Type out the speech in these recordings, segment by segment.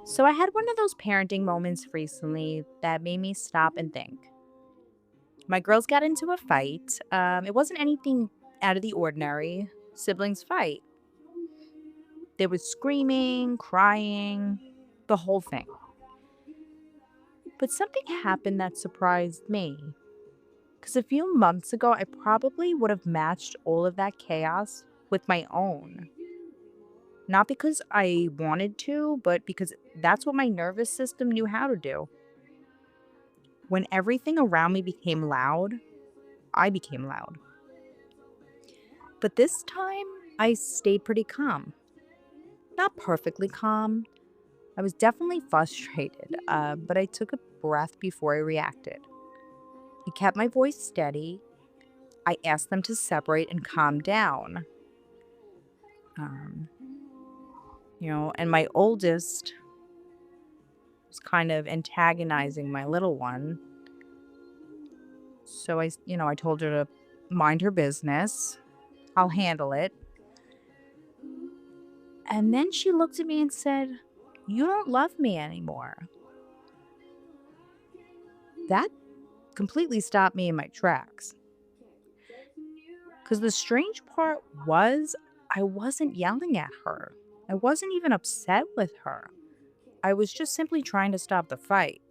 So I had one of those parenting moments recently that made me stop and think. My girls got into a fight. It wasn't anything out of the ordinary. Siblings fight. There was screaming, crying, the whole thing. But something happened that surprised me. Because a few months ago, I probably would have matched all of that chaos with my own. Not because I wanted to, but because that's what my nervous system knew how to do. When everything around me became loud, I became loud. But this time, I stayed pretty calm. Not perfectly calm. I was definitely frustrated, but I took a breath before I reacted. I kept my voice steady. I asked them to separate and calm down. Um, and my oldest was kind of antagonizing my little one. So I told her to mind her business. I'll handle it. And then she looked at me and said, "You don't love me anymore." That completely stopped me in my tracks. Because the strange part was, I wasn't yelling at her. I wasn't even upset with her. I was just simply trying to stop the fight.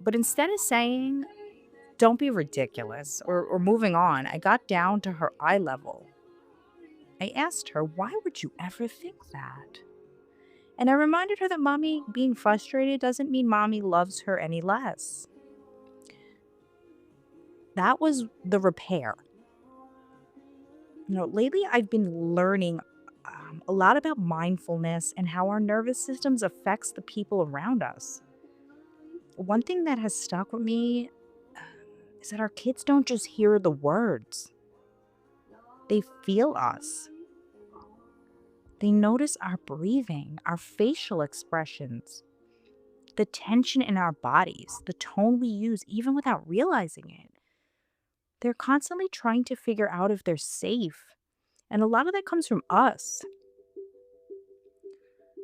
But instead of saying, "Don't be ridiculous," or moving on, I got down to her eye level. I asked her, "Why would you ever think that?" And I reminded her that mommy being frustrated doesn't mean mommy loves her any less. That was the repair. Lately I've been learning a lot about mindfulness and how our nervous systems affects the people around us. One thing that has stuck with me um, is that our kids don't just hear the words, they feel us. They notice our breathing, our facial expressions, the tension in our bodies, the tone we use, even without realizing it. They're constantly trying to figure out if they're safe. And a lot of that comes from us.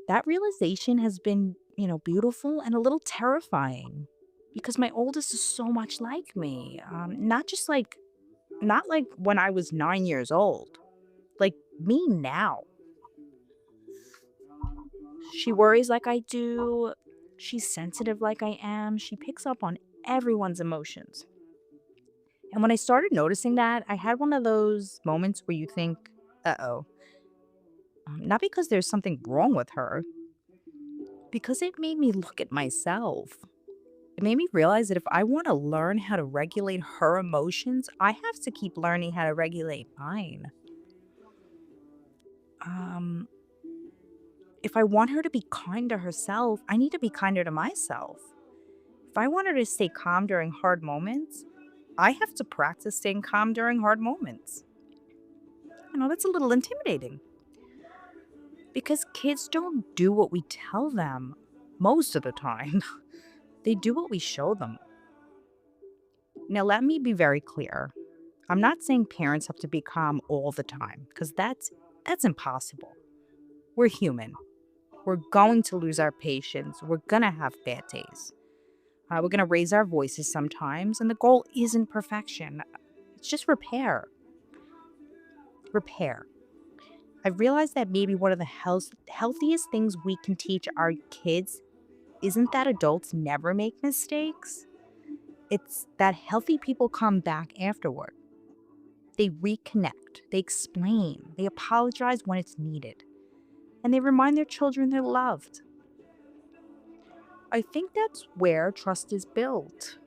That realization has been, beautiful and a little terrifying because my oldest is so much like me. Not like when I was 9 years old, like me now. She worries like I do. She's sensitive like I am. She picks up on everyone's emotions. And when I started noticing that, I had one of those moments where you think, uh oh, not because there's something wrong with her, because it made me look at myself. It made me realize that if I want to learn how to regulate her emotions, I have to keep learning how to regulate mine. Um, if I want her to be kind to herself, I need to be kinder to myself. If I want her to stay calm during hard moments, I have to practice staying calm during hard moments. That's a little intimidating because kids don't do what we tell them most of the time. They do what we show them. Now, let me be very clear. I'm not saying parents have to be calm all the time because that's impossible. We're human. We're going to lose our patience. We're going to have bad days. We're going to raise our voices sometimes, and the goal isn't perfection. It's just repair. Repair. I've realized that maybe one of the healthiest things we can teach our kids isn't that adults never make mistakes. It's that healthy people come back afterward. They reconnect, they explain, they apologize when it's needed, and they remind their children they're loved. I think that's where trust is built.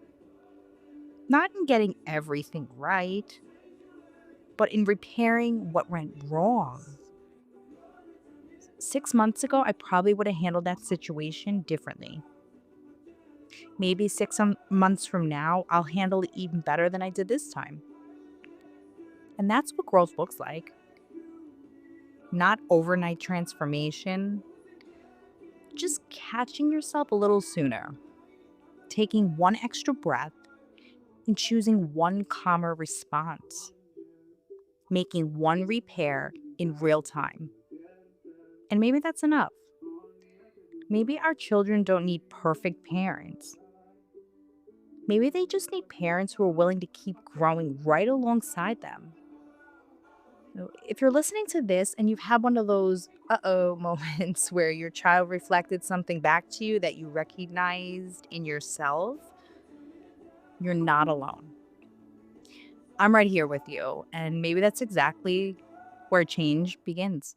Not in getting everything right, but in repairing what went wrong. 6 months ago, I probably would have handled that situation differently. Maybe months from now, I'll handle it even better than I did this time. And that's what growth looks like. Not overnight transformation, just catching yourself a little sooner, taking one extra breath, and choosing one calmer response, making one repair in real time. And maybe that's enough. Maybe our children don't need perfect parents. Maybe they just need parents who are willing to keep growing right alongside them. If you're listening to this and you've had one of those moments where your child reflected something back to you that you recognized in yourself, you're not alone. I'm right here with you. And maybe that's exactly where change begins.